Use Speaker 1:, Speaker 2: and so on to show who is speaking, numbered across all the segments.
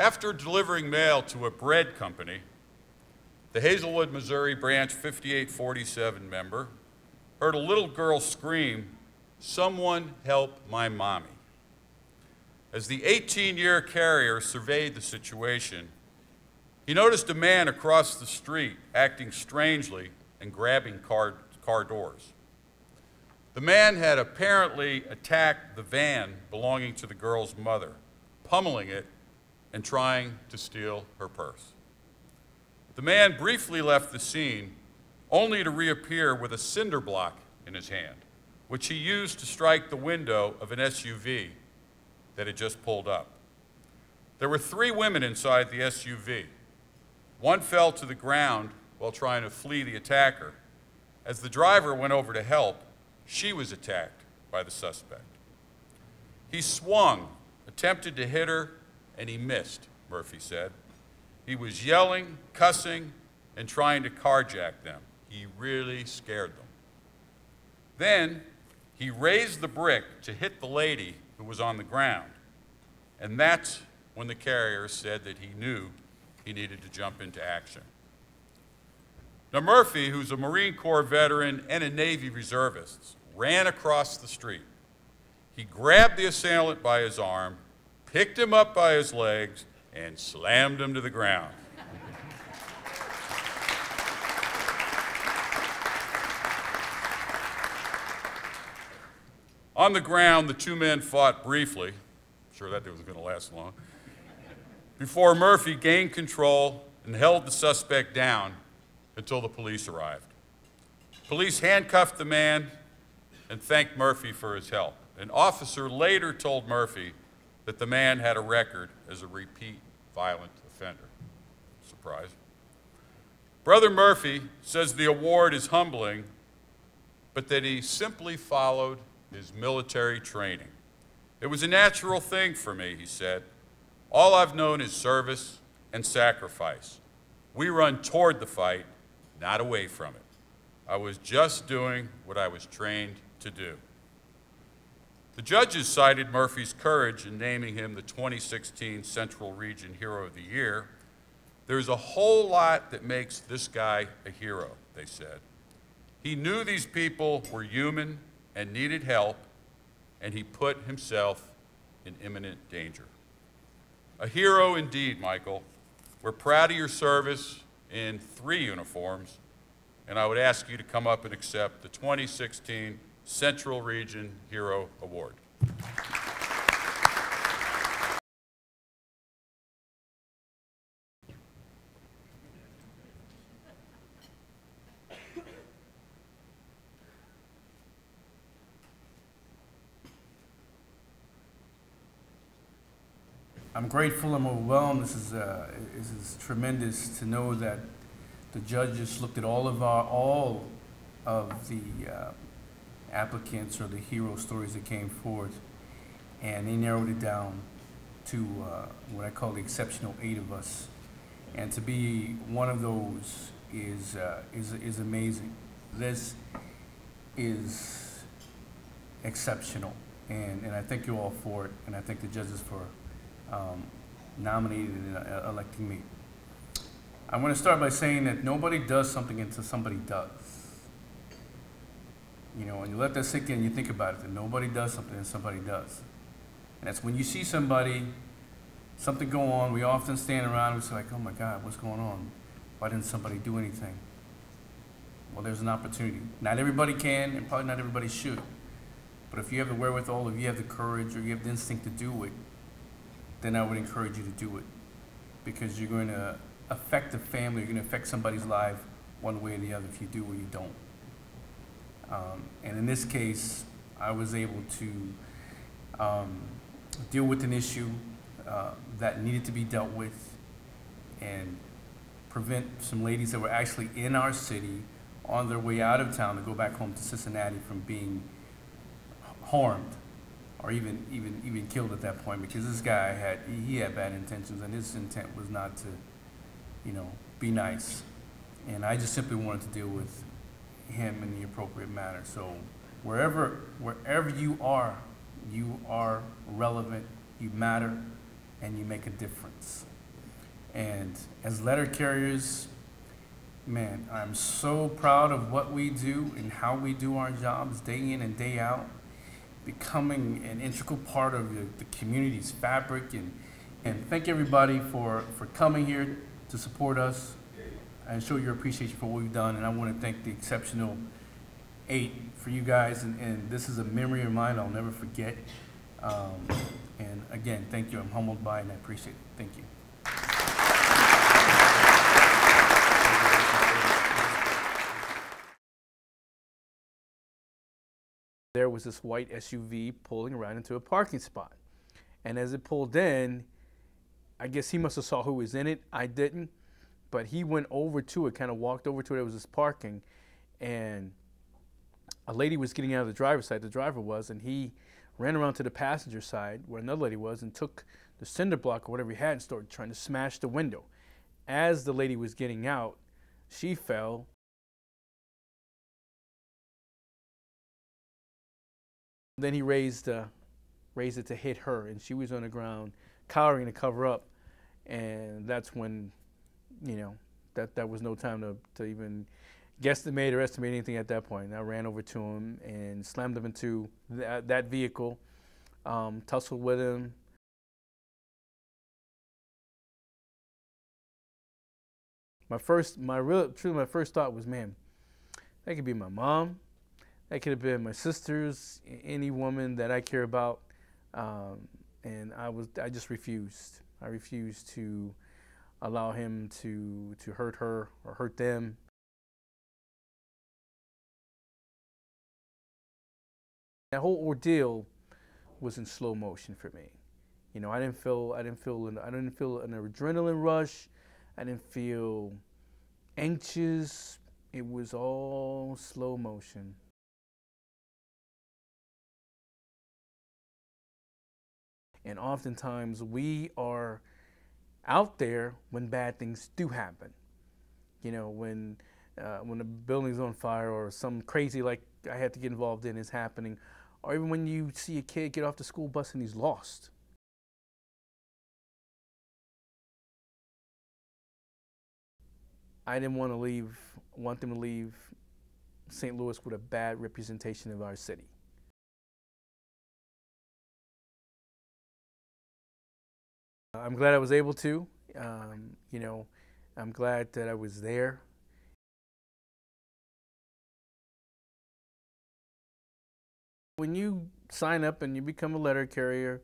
Speaker 1: After delivering mail to a bread company, the Hazelwood, Missouri Branch 5847 member heard a little girl scream, "Someone help my mommy." As the 18-year carrier surveyed the situation, he noticed a man across the street acting strangely and grabbing car doors. The man had apparently attacked the van belonging to the girl's mother, pummeling it and trying to steal her purse. The man briefly left the scene, only to reappear with a cinder block in his hand, which he used to strike the window of an SUV that had just pulled up. There were 3 women inside the SUV. One fell to the ground while trying to flee the attacker. As the driver went over to help, she was attacked by the suspect. He swung, attempted to hit her, and he missed, Murphy said. He was yelling, cussing, and trying to carjack them. He really scared them. Then he raised the brick to hit the lady who was on the ground, and that's when the carrier said that he knew he needed to jump into action. Now Murphy, who's a Marine Corps veteran and a Navy reservist, ran across the street. He grabbed the assailant by his arm, picked him up by his legs, and slammed him to the ground. On the ground, the 2 men fought briefly. I'm sure that wasn't going to last long. Before Murphy gained control and held the suspect down until the police arrived. Police handcuffed the man and thanked Murphy for his help. An officer later told Murphy that the man had a record as a repeat violent offender. Surprise. Brother Murphy says the award is humbling, but that he simply followed his military training. It was a natural thing for me, he said. All I've known is service and sacrifice. We run toward the fight, not away from it. I was just doing what I was trained to do. The judges cited Murphy's courage in naming him the 2016 Central Region Hero of the Year. There's a whole lot that makes this guy a hero, they said. He knew these people were human and needed help, and he put himself in imminent danger. A hero indeed, Michael. We're proud of your service in 3 uniforms, and I would ask you to come up and accept the 2016 Central Region Hero Award.
Speaker 2: I'm grateful, I'm overwhelmed. This is tremendous to know that the judges looked at all of the applicants or the hero stories that came forth, and they narrowed it down to what I call the exceptional 8 of us. And to be one of those is amazing. This is exceptional, and I thank you all for it, and I thank the judges for nominating and electing me. I want to start by saying that nobody does something until somebody does. You know, when you let that sink in, you think about it, that nobody does something and somebody does. And that's when you see something go on, we often stand around and we're like, oh my God, what's going on? Why didn't somebody do anything? Well, there's an opportunity. Not everybody can, and probably not everybody should. But if you have the wherewithal, if you have the courage, or you have the instinct to do it, then I would encourage you to do it. Because you're going to affect the family, you're going to affect somebody's life one way or the other if you do or you don't. And in this case, I was able to deal with an issue that needed to be dealt with and prevent some ladies that were actually in our city on their way out of town to go back home to Cincinnati from being harmed or even killed at that point, because this guy had bad intentions, and his intent was not to, you know, be nice. And I just simply wanted to deal with him in the appropriate manner. So wherever you are relevant, you matter, and you make a difference. And as letter carriers, man, I'm so proud of what we do and how we do our jobs day in and day out, becoming an integral part of the community's fabric. And thank everybody for coming here to support us and show your appreciation for what we've done. And I want to thank the exceptional 8 for you guys. And this is a memory of mine I'll never forget. And again, thank you. I'm humbled by it and I appreciate it. Thank you. There was this white SUV pulling around into a parking spot. And as it pulled in, I guess he must have saw who was in it. I didn't. But he went over to it, kind of walked over to it. It was this parking. And a lady was getting out of the driver's side, the driver was, and he ran around to the passenger side where another lady was and took the cinder block or whatever he had and started trying to smash the window. As the lady was getting out, she fell. Then he raised it to hit her, and she was on the ground, cowering to cover up. And that's when, you know, that was no time to even guesstimate or estimate anything at that point. And I ran over to him and slammed him into that vehicle, tussled with him. My first thought was, man, that could be my mom. That could have been my sisters, any woman that I care about, and I just refused. I refused to allow him to hurt her or hurt them. That whole ordeal was in slow motion for me. You know, I didn't feel an adrenaline rush. I didn't feel anxious. It was all slow motion. And oftentimes we are out there when bad things do happen. You know, when a building's on fire or some crazy like I had to get involved in is happening, or even when you see a kid get off the school bus and he's lost. I didn't want them to leave St. Louis with a bad representation of our city. I'm glad I was able to. You know, I'm glad that I was there. When you sign up and you become a letter carrier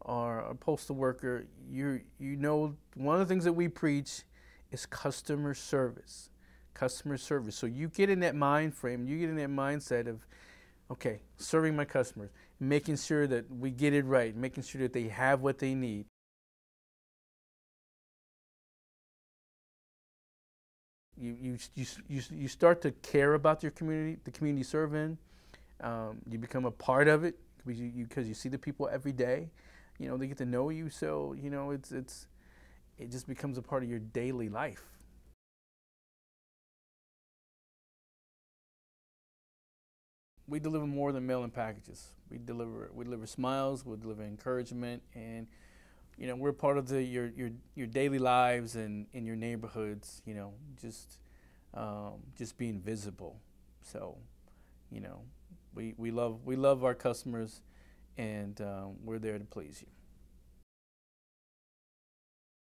Speaker 2: or a postal worker, you know one of the things that we preach is customer service. Customer service. So you get in that mind frame, you get in that mindset of, okay, serving my customers, making sure that we get it right, making sure that they have what they need. You start to care about your community, the community you serve in. You become a part of it because you see the people every day. You know, they get to know you, so you know it just becomes a part of your daily life. We deliver more than mail-in packages. We deliver smiles, we deliver encouragement, and you know, we're part of your daily lives and in your neighborhoods. You know, just being visible. So, you know, we love our customers, and we're there to please you.